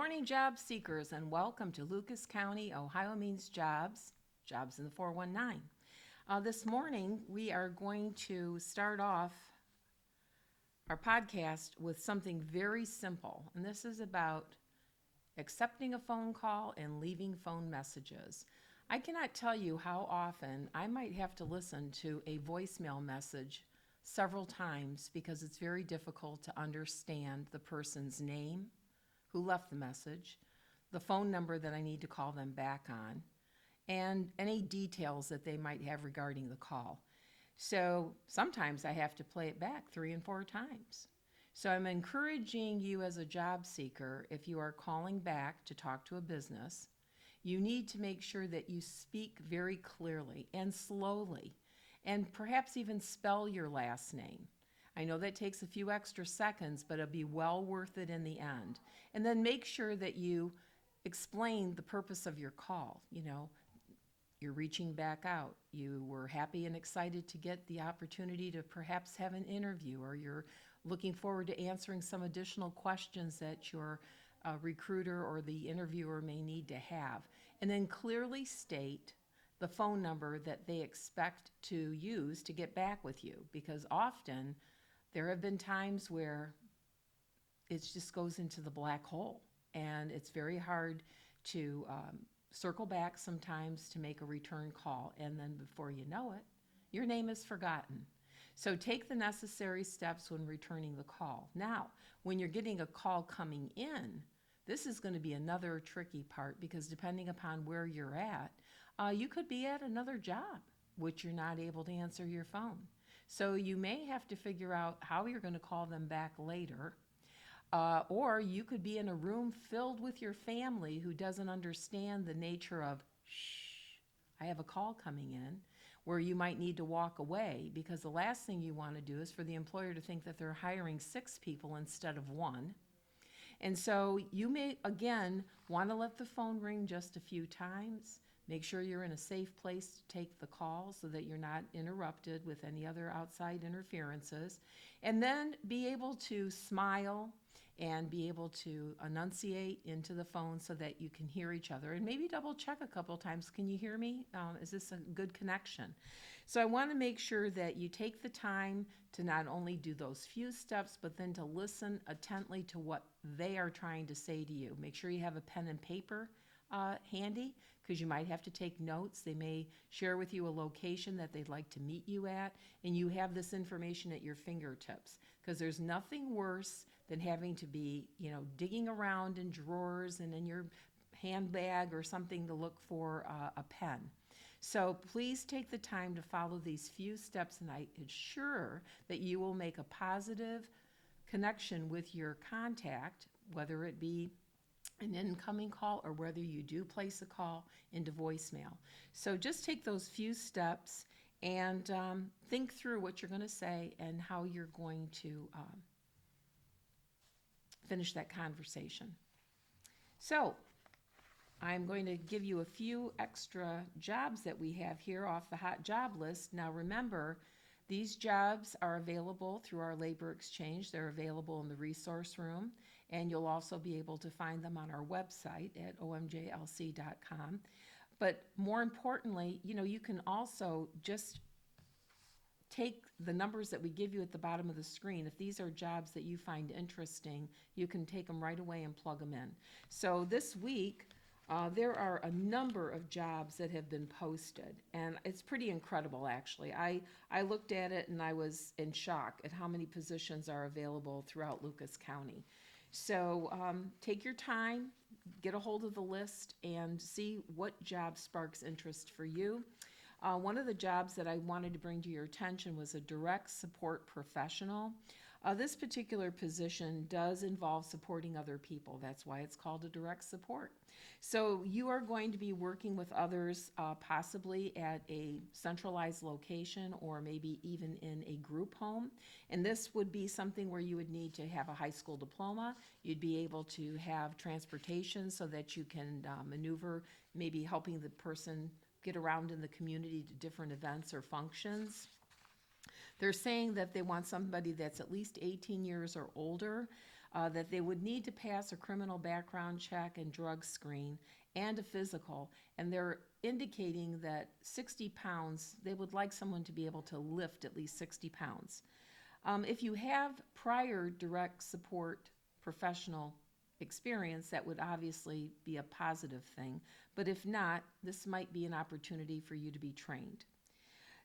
morning, job seekers, and welcome to Lucas County, OhioMeansJobs, Jobs in the 419. This morning, we are going to start off our podcast with something very simple, and this is about accepting a phone call and leaving phone messages. I cannot tell you how often I might have to listen to a voicemail message several times because it's very difficult to understand the person's name who left the message, the phone number that I need to call them back on, and any details that they might have regarding the call. So sometimes I have to play it back 3 and 4 times. So I'm encouraging you as a job seeker, if you are calling back to talk to a business, you need to make sure that you speak very clearly and slowly, and perhaps even spell your last name. I know that takes a few extra seconds, but it'll be well worth it in the end. And then make sure that you explain the purpose of your call. You're reaching back out. You were happy and excited to get the opportunity to perhaps have an interview, or you're looking forward to answering some additional questions that your recruiter or the interviewer may need to have. And then clearly state the phone number that they expect to use to get back with you, because often there have been times where it just goes into the black hole, and it's very hard to circle back sometimes to make a return call, and then before you know it, your name is forgotten. So take the necessary steps when returning the call. Now, when you're getting a call coming in, this is going to be another tricky part, because depending upon where you're at, you could be at another job, which you're not able to answer your phone. So you may have to figure out how you're going to call them back later. Or you could be in a room filled with your family who doesn't understand the nature of, shh, I have a call coming in, where you might need to walk away, because the last thing you want to do is for the employer to think that they're hiring 6 people instead of 1. And so you may, again, want to let the phone ring just a few times. Make sure you're in a safe place to take the call so that you're not interrupted with any other outside interferences. And then be able to smile and be able to enunciate into the phone so that you can hear each other. And maybe double check a couple times. Can you hear me? Is this a good connection? So I want to make sure that you take the time to not only do those few steps, but then to listen attentively to what they are trying to say to you. Make sure you have a pen and paper handy, because you might have to take notes. They may share with you a location that they'd like to meet you at, and you have this information at your fingertips, because there's nothing worse than having to be, digging around in drawers and in your handbag or something to look for a pen. So please take the time to follow these few steps, and I assure that you will make a positive connection with your contact, whether it be an incoming call or whether you do place a call into voicemail. So just take those few steps and think through what you're going to say and how you're going to finish that conversation. So I'm going to give you a few extra jobs that we have here off the hot job list. Now remember, these jobs are available through our labor exchange. They're available in the resource room, and you'll also be able to find them on our website at omjlc.com. But more importantly, you can also just take the numbers that we give you at the bottom of the screen. If these are jobs that you find interesting, you can take them right away and plug them in. So this week, there are a number of jobs that have been posted, and it's pretty incredible, actually. I looked at it and I was in shock at how many positions are available throughout Lucas County. So take your time, get a hold of the list, and see what job sparks interest for you. One of the jobs that I wanted to bring to your attention was a direct support professional. This particular position does involve supporting other people. That's why it's called a direct support. So you are going to be working with others, possibly at a centralized location or maybe even in a group home. And this would be something where you would need to have a high school diploma. You'd be able to have transportation so that you can maneuver, maybe helping the person get around in the community to different events or functions. They're saying that they want somebody that's at least 18 years or older. that they would need to pass a criminal background check and drug screen and a physical, and they're indicating that 60 pounds, they would like someone to be able to lift at least 60 pounds. If you have prior direct support professional experience, that would obviously be a positive thing. But if not, this might be an opportunity for you to be trained.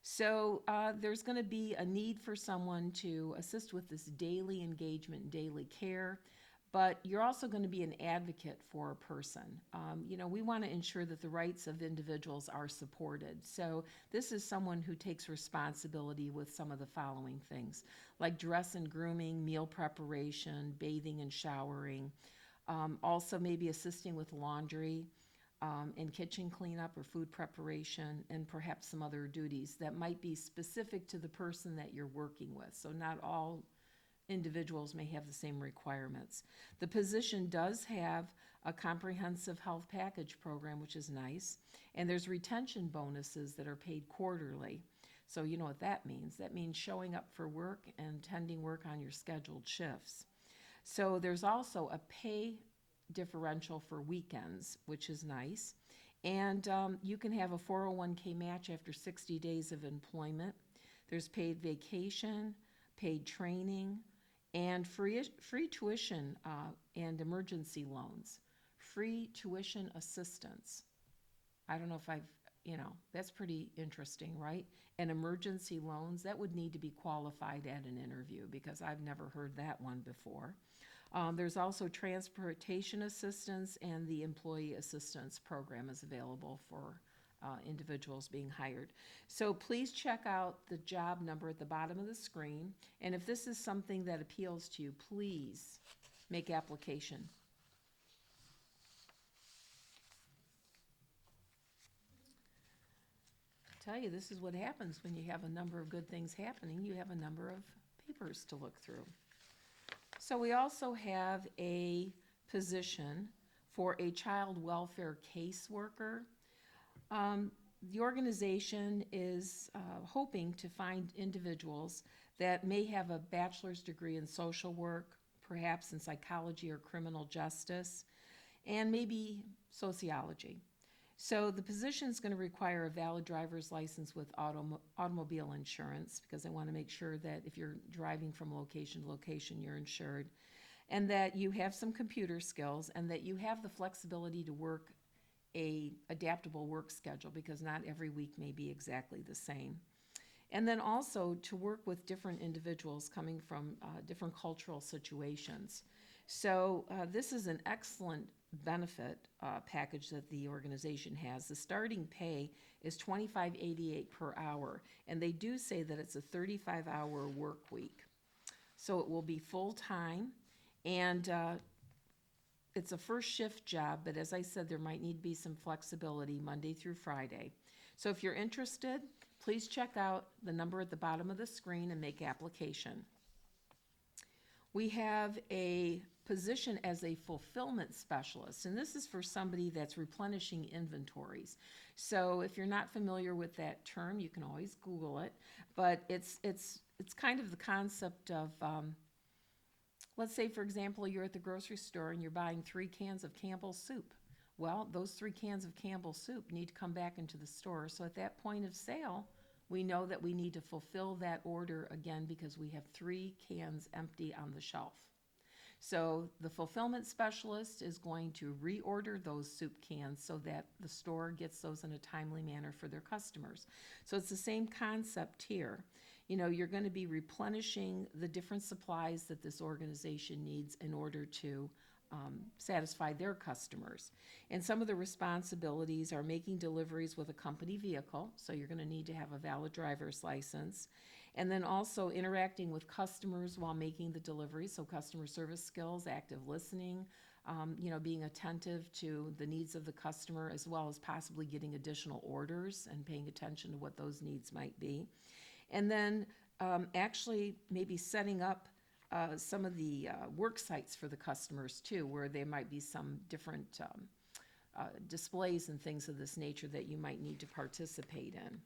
So there's going to be a need for someone to assist with this daily engagement, daily care, but you're also going to be an advocate for a person. We want to ensure that the rights of individuals are supported. So this is someone who takes responsibility with some of the following things, like dress and grooming, meal preparation, bathing and showering, also maybe assisting with laundry, and kitchen cleanup or food preparation, and perhaps some other duties that might be specific to the person that you're working with. So not all individuals may have the same requirements. The position does have a comprehensive health package program, which is nice, and there's retention bonuses that are paid quarterly. So you know what that means. That means showing up for work and attending work on your scheduled shifts. So there's also a pay differential for weekends, which is nice. And you can have a 401k match after 60 days of employment. There's paid vacation, paid training, and free tuition and emergency loans, free tuition assistance. I don't know if that's pretty interesting, right? And emergency loans, that would need to be qualified at an interview because I've never heard that one before. There's also transportation assistance, and the employee assistance program is available for individuals being hired. So please check out the job number at the bottom of the screen, and if this is something that appeals to you, please make application. I tell you, this is what happens when you have a number of good things happening. You have a number of papers to look through. So we also have a position for a child welfare caseworker. The organization is hoping to find individuals that may have a bachelor's degree in social work, perhaps in psychology or criminal justice, and maybe sociology. So the position is going to require a valid driver's license with automobile insurance, because they want to make sure that if you're driving from location to location, you're insured, and that you have some computer skills, and that you have the flexibility to work a adaptable work schedule, because not every week may be exactly the same. And then also to work with different individuals coming from different cultural situations. So this is an excellent benefit package that the organization has. The starting pay is $25.88 per hour, and they do say that it's a 35-hour work week. So it will be full-time, and it's a first shift job, but as I said, there might need to be some flexibility Monday through Friday. So if you're interested, please check out the number at the bottom of the screen and make application. We have a position as a fulfillment specialist, and this is for somebody that's replenishing inventories. So if you're not familiar with that term, you can always Google it, but it's kind of the concept of, let's say, for example, you're at the grocery store and you're buying 3 cans of Campbell's soup. Well, those 3 cans of Campbell's soup need to come back into the store. So at that point of sale, we know that we need to fulfill that order again because we have 3 cans empty on the shelf. So the fulfillment specialist is going to reorder those soup cans so that the store gets those in a timely manner for their customers. So it's the same concept here. You're going to be replenishing the different supplies that this organization needs in order to satisfy their customers. And some of the responsibilities are making deliveries with a company vehicle, so you're going to need to have a valid driver's license, and then also interacting with customers while making the delivery, so customer service skills, active listening, being attentive to the needs of the customer, as well as possibly getting additional orders and paying attention to what those needs might be. And then actually maybe setting up some of the work sites for the customers too, where there might be some different displays and things of this nature that you might need to participate in.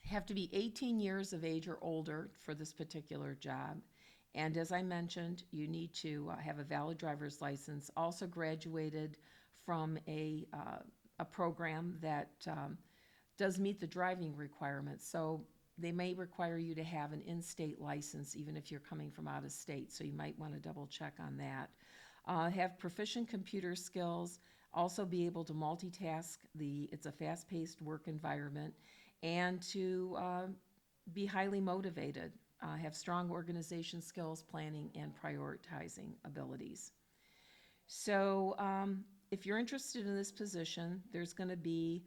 Have to be 18 years of age or older for this particular job, And as I mentioned, you need to have a valid driver's license, also graduated from a program that does meet the driving requirements. So they may require you to have an in-state license even if you're coming from out of state, so you might want to double check on that. Have proficient computer skills, also be able to multitask. It's a fast-paced work environment, and to be highly motivated, have strong organization skills, planning, and prioritizing abilities. So if you're interested in this position, there's going to be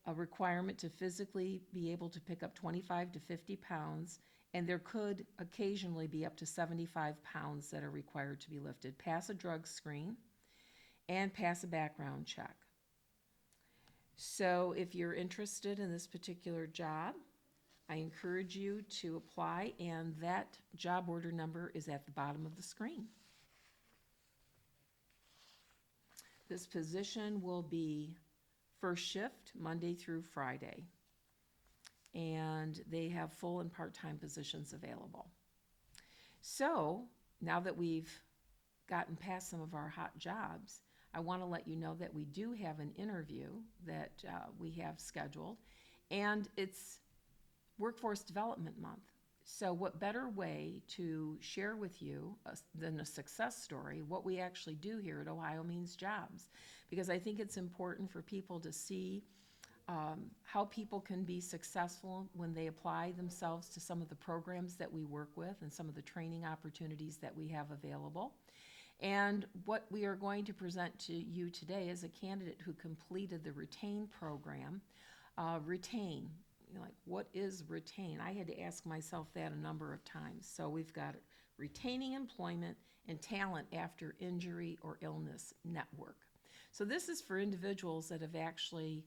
a requirement to physically be able to pick up 25 to 50 pounds, and there could occasionally be up to 75 pounds that are required to be lifted. Pass a drug screen and pass a background check. So if you're interested in this particular job, I encourage you to apply, and that job order number is at the bottom of the screen. This position will be first shift, Monday through Friday, and they have full and part-time positions available. So now that we've gotten past some of our hot jobs, I want to let you know that we do have an interview that we have scheduled, and it's Workforce Development Month. So what better way to share with you than a success story, what we actually do here at OhioMeansJobs, because I think it's important for people to see how people can be successful when they apply themselves to some of the programs that we work with and some of the training opportunities that we have available. And what we are going to present to you today is a candidate who completed the RETAIN program. RETAIN, like, what is RETAIN? I had to ask myself that a number of times. So we've got Retaining Employment and Talent After Injury or Illness Network. So this is for individuals that have actually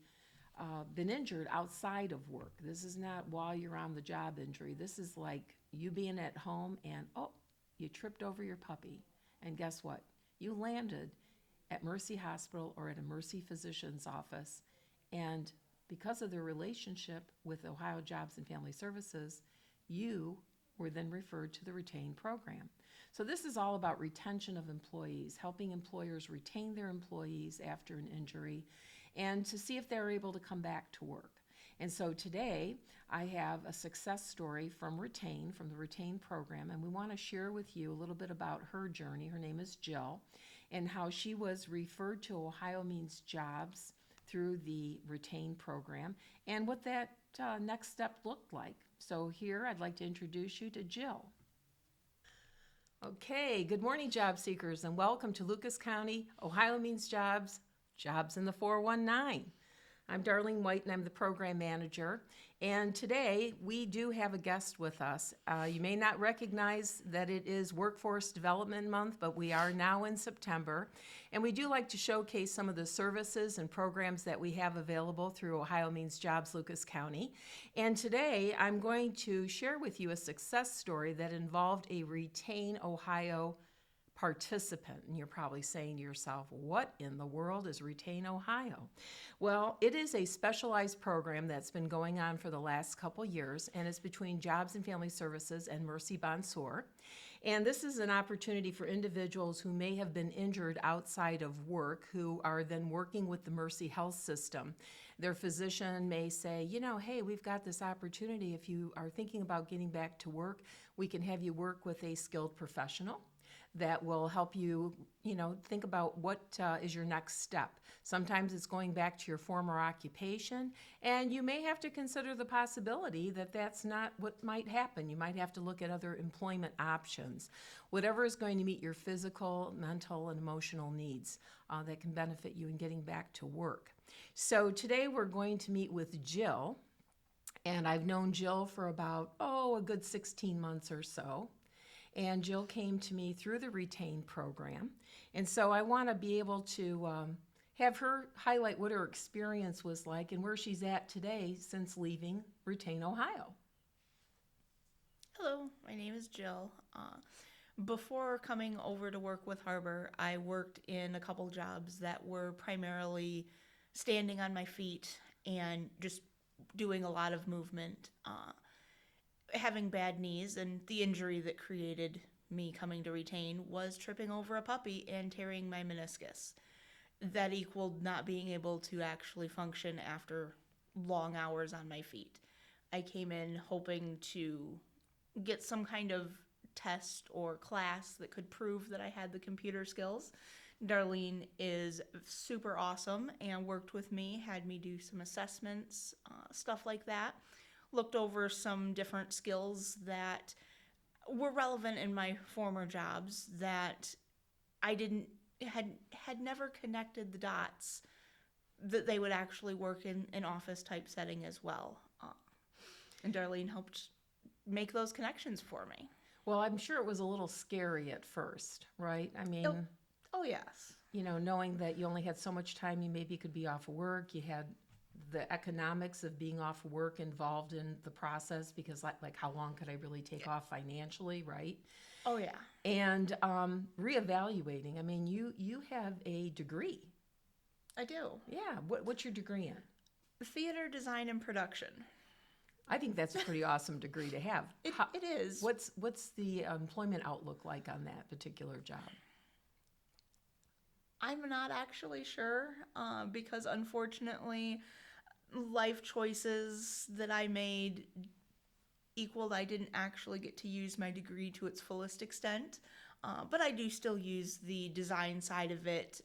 been injured outside of work. This is not while you're on the job injury. This is like you being at home and, oh, you tripped over your puppy. And guess what? You landed at Mercy Hospital or at a Mercy physician's office, and because of their relationship with Ohio Jobs and Family Services, you were then referred to the RETAIN program. So this is all about retention of employees, helping employers retain their employees after an injury, and to see if they're able to come back to work. And so today, I have a success story from RETAIN, from the RETAIN program, and we want to share with you a little bit about her journey. Her name is Jill, and how she was referred to OhioMeansJobs through the RETAIN program, and what that next step looked like. So here, I'd like to introduce you to Jill. Okay, good morning, job seekers, and welcome to Lucas County, OhioMeansJobs, Jobs in the 419. I'm Darlene White, and I'm the program manager. And today, we do have a guest with us. You may not recognize that it is Workforce Development Month, but we are now in September. And we do like to showcase some of the services and programs that we have available through OhioMeansJobs Lucas County. And today, I'm going to share with you a success story that involved a RETAIN Ohio participant. And you're probably saying to yourself, what in the world is RETAIN Ohio? Well, it is a specialized program that's been going on for the last couple years, and it's between Jobs and Family Services and Mercy Bonsor. And this is an opportunity for individuals who may have been injured outside of work, who are then working with the Mercy Health System. Their physician may say, you know, hey, we've got this opportunity. If you are thinking about getting back to work, we can have you work with a skilled professional that will help you, think about what is your next step. Sometimes it's going back to your former occupation, and you may have to consider the possibility that that's not what might happen. You might have to look at other employment options. Whatever is going to meet your physical, mental, and emotional needs that can benefit you in getting back to work. So today we're going to meet with Jill, and I've known Jill for about, a good 16 months or so. And Jill came to me through the RETAIN program. And so I want to be able to have her highlight what her experience was like and where she's at today since leaving RETAIN Ohio. Hello, my name is Jill. Before coming over to work with Harbor, I worked in a couple jobs that were primarily standing on my feet and just doing a lot of movement. Having bad knees and the injury that created me coming to retain was tripping over a puppy and tearing my meniscus. That equaled not being able to actually function after long hours on my feet. I came in hoping to get some kind of test or class that could prove that I had the computer skills. Darlene is super awesome and worked with me, had me do some assessments, stuff like that. Looked over some different skills that were relevant in my former jobs that I didn't had never connected the dots that they would actually work in an office type setting as well. And Darlene helped make those connections for me. Well, I'm sure it was a little scary at first, right? I mean, Oh yes. knowing that you only had so much time you maybe could be off of work, you had the economics of being off work involved in the process because like how long could I really take off financially, right? Oh yeah. And reevaluating. I mean, you have a degree. I do. Yeah. What's your degree in? Theater design and production. I think that's a pretty awesome degree to have. It is. What's the employment outlook like on that particular job? I'm not actually sure because unfortunately, life choices that I made equaled I didn't actually get to use my degree to its fullest extent. But I do still use the design side of it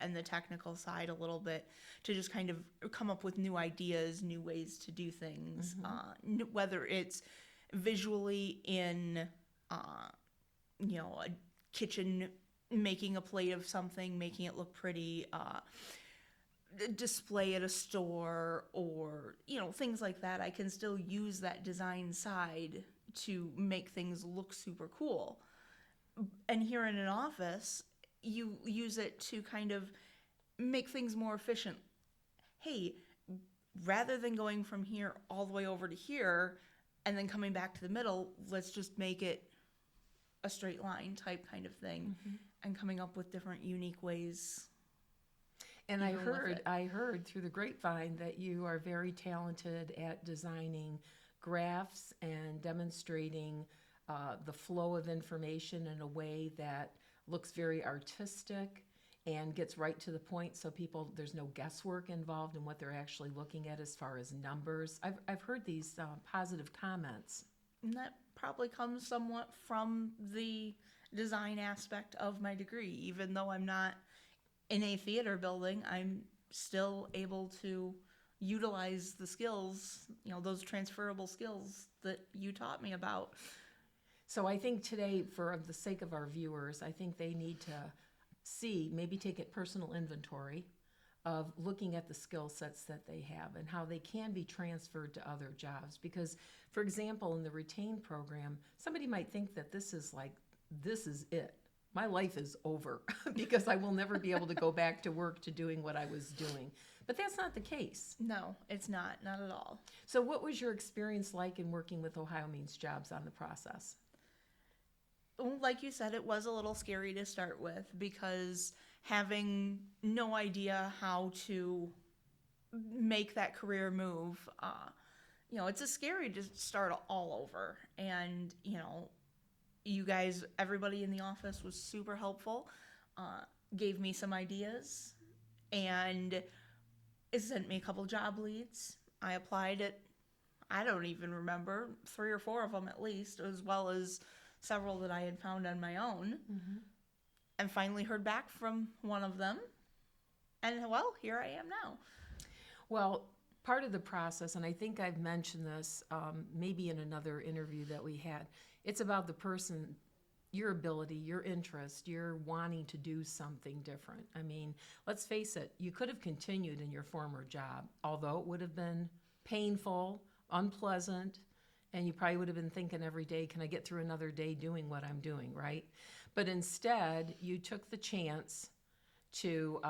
and the technical side a little bit to just kind of come up with new ideas, new ways to do things, whether it's visually in, a kitchen, making a plate of something, making it look pretty, display at a store or, things like that. I can still use that design side to make things look super cool. And here in an office, you use it to kind of make things more efficient. Hey, rather than going from here all the way over to here and then coming back to the middle, let's just make it a straight line type kind of thing and coming up with different unique ways. And I heard through the grapevine that you are very talented at designing graphs and demonstrating the flow of information in a way that looks very artistic and gets right to the point so there's no guesswork involved in what they're actually looking at as far as numbers. I've heard these positive comments. And that probably comes somewhat from the design aspect of my degree. Even though I'm not in a theater building, I'm still able to utilize the skills, those transferable skills that you taught me about. So I think today, for the sake of our viewers, I think they need to maybe take a personal inventory of looking at the skill sets that they have and how they can be transferred to other jobs. Because, for example, in the Retain program, somebody might think that this is it. My life is over because I will never be able to go back to work to doing what I was doing. But that's not the case. No, it's not at all. So what was your experience like in working with OhioMeansJobs on the process? Like you said, it was a little scary to start with because having no idea how to make that career move, it's a scary to start all over. And, you guys, everybody in the office was super helpful, gave me some ideas, and it sent me a couple job leads. I applied at, I don't even remember, 3 or 4 of them at least, as well as several that I had found on my own, and finally heard back from one of them. And well, here I am now. Well, part of the process, and I think I've mentioned this maybe in another interview that we had, it's about the person, your ability, your interest, your wanting to do something different. I mean, let's face it, you could have continued in your former job, although it would have been painful, unpleasant, and you probably would have been thinking every day, can I get through another day doing what I'm doing, right? But instead, you took the chance to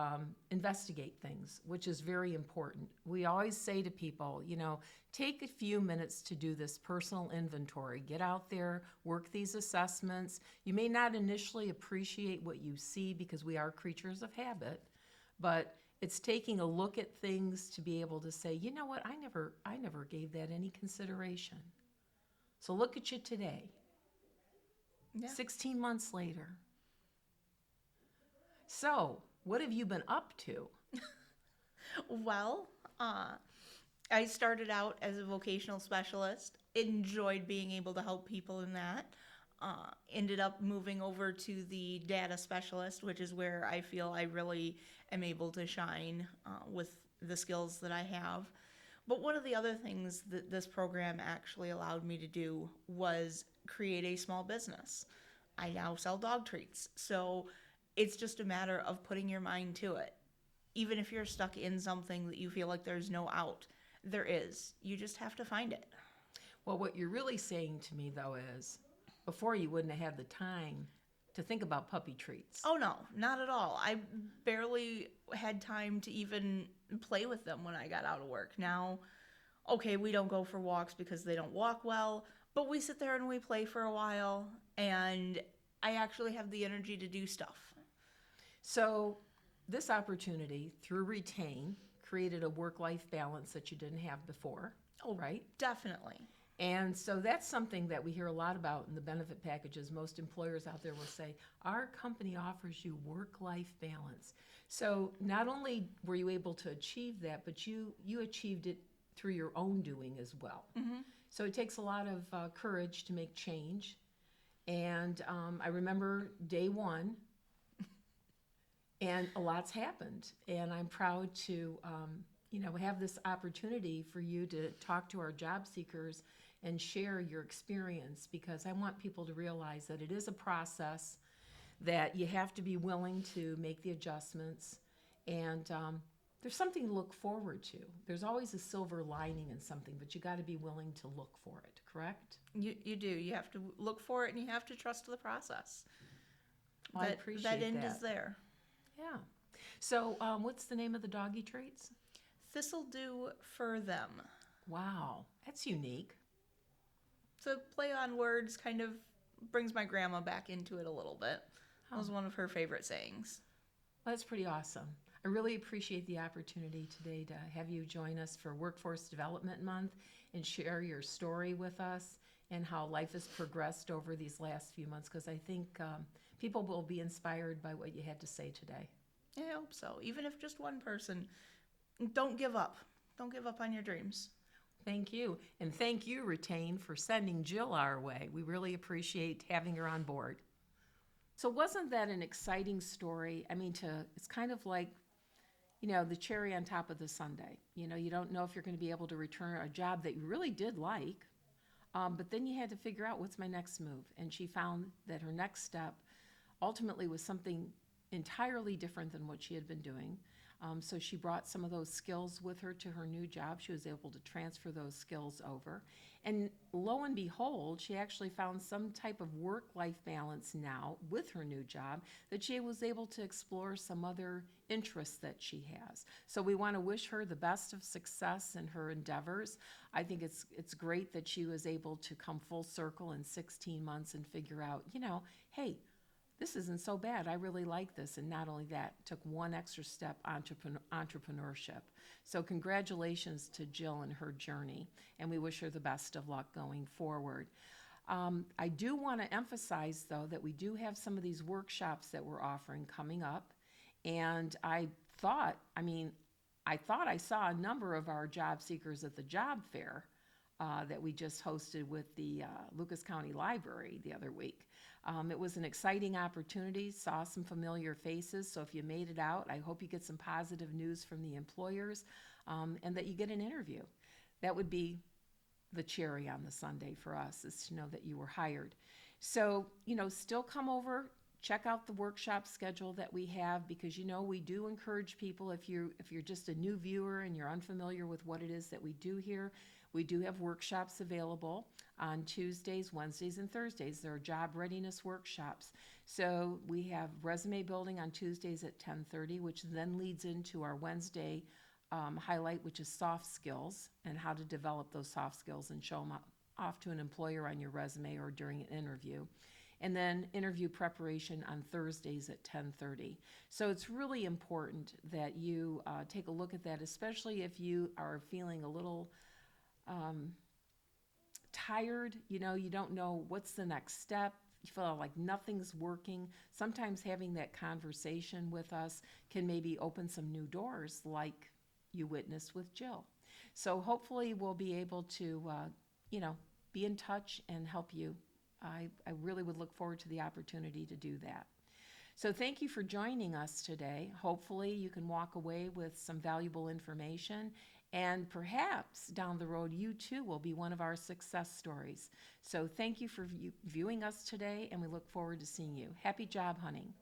investigate things, which is very important. We always say to people, take a few minutes to do this personal inventory. Get out there, work these assessments. You may not initially appreciate what you see because we are creatures of habit, but it's taking a look at things to be able to say, you know what, I never gave that any consideration. So look at you today. Yeah. 16 months later. So, what have you been up to? Well, I started out as a vocational specialist, enjoyed being able to help people in that. Ended up moving over to the data specialist, which is where I feel I really am able to shine with the skills that I have. But one of the other things that this program actually allowed me to do was create a small business. I now sell dog treats. So it's just a matter of putting your mind to it. Even if you're stuck in something that you feel like there's no out, there is. You just have to find it. Well, what you're really saying to me, though, is before you wouldn't have had the time to think about puppy treats. Oh no, not at all. I barely had time to even play with them when I got out of work. Now, okay, we don't go for walks because they don't walk well, but we sit there and we play for a while, and I actually have the energy to do stuff. So, this opportunity through Retain created a work-life balance that you didn't have before, Oh, right? definitely. And so that's something that we hear a lot about in the benefit packages. Most employers out there will say, our company offers you work-life balance. So not only were you able to achieve that, but you achieved it through your own doing as well. Mm-hmm. So it takes a lot of courage to make change. And I remember day one, and a lot's happened. And I'm proud to, have this opportunity for you to talk to our job seekers and share your experience, because I want people to realize that it is a process, that you have to be willing to make the adjustments, and there's something to look forward to. There's always a silver lining in something, but you got to be willing to look for it, correct? You do. You have to look for it, and you have to trust the process. Well, I appreciate that end that. is there. Yeah. So what's the name of the doggy treats? This'll do for them. Wow, that's unique. So play on words kind of brings my grandma back into it a little bit. That was one of her favorite sayings. Well, that's pretty awesome. I really appreciate the opportunity today to have you join us for Workforce Development Month and share your story with us and how life has progressed over these last few months, because I think people will be inspired by what you had to say today. I hope so. Even if just one person, don't give up. Don't give up on your dreams. Thank you. And thank you, Retain, for sending Jill our way. We really appreciate having her on board. So wasn't that an exciting story? I mean, it's kind of like, the cherry on top of the sundae. You don't know if you're going to be able to return a job that you really did like, but then you had to figure out, what's my next move? And she found that her next step ultimately was something entirely different than what she had been doing. So she brought some of those skills with her to her new job. She was able to transfer those skills over. And lo and behold, she actually found some type of work-life balance now with her new job, that she was able to explore some other interests that she has. So we want to wish her the best of success in her endeavors. I think it's great that she was able to come full circle in 16 months and figure out, hey, this isn't so bad. I really like this. And not only that, took one extra step, entrepreneurship. So congratulations to Jill and her journey, and we wish her the best of luck going forward. I do want to emphasize, though, that we do have some of these workshops that we're offering coming up. And I thought I saw a number of our job seekers at the job fair that we just hosted with the Lucas County Library the other week. It was an exciting opportunity, saw some familiar faces, so if you made it out, I hope you get some positive news from the employers, and that you get an interview. That would be the cherry on the sundae for us, is to know that you were hired. So, still come over, check out the workshop schedule that we have, because we do encourage people, if you're just a new viewer and you're unfamiliar with what it is that we do here, we do have workshops available on Tuesdays, Wednesdays, and Thursdays. There are job readiness workshops. So we have resume building on Tuesdays at 10:30, which then leads into our Wednesday highlight, which is soft skills, and how to develop those soft skills and show them off to an employer on your resume or during an interview. And then interview preparation on Thursdays at 10:30. So it's really important that you take a look at that, especially if you are feeling a little tired, you don't know what's the next step, you feel like nothing's working, sometimes having that conversation with us can maybe open some new doors like you witnessed with Jill. So hopefully we'll be able to, be in touch and help you. I really would look forward to the opportunity to do that. So thank you for joining us today. Hopefully you can walk away with some valuable information, and perhaps down the road you too will be one of our success stories. So thank you for viewing us today, and we look forward to seeing you. Happy job hunting.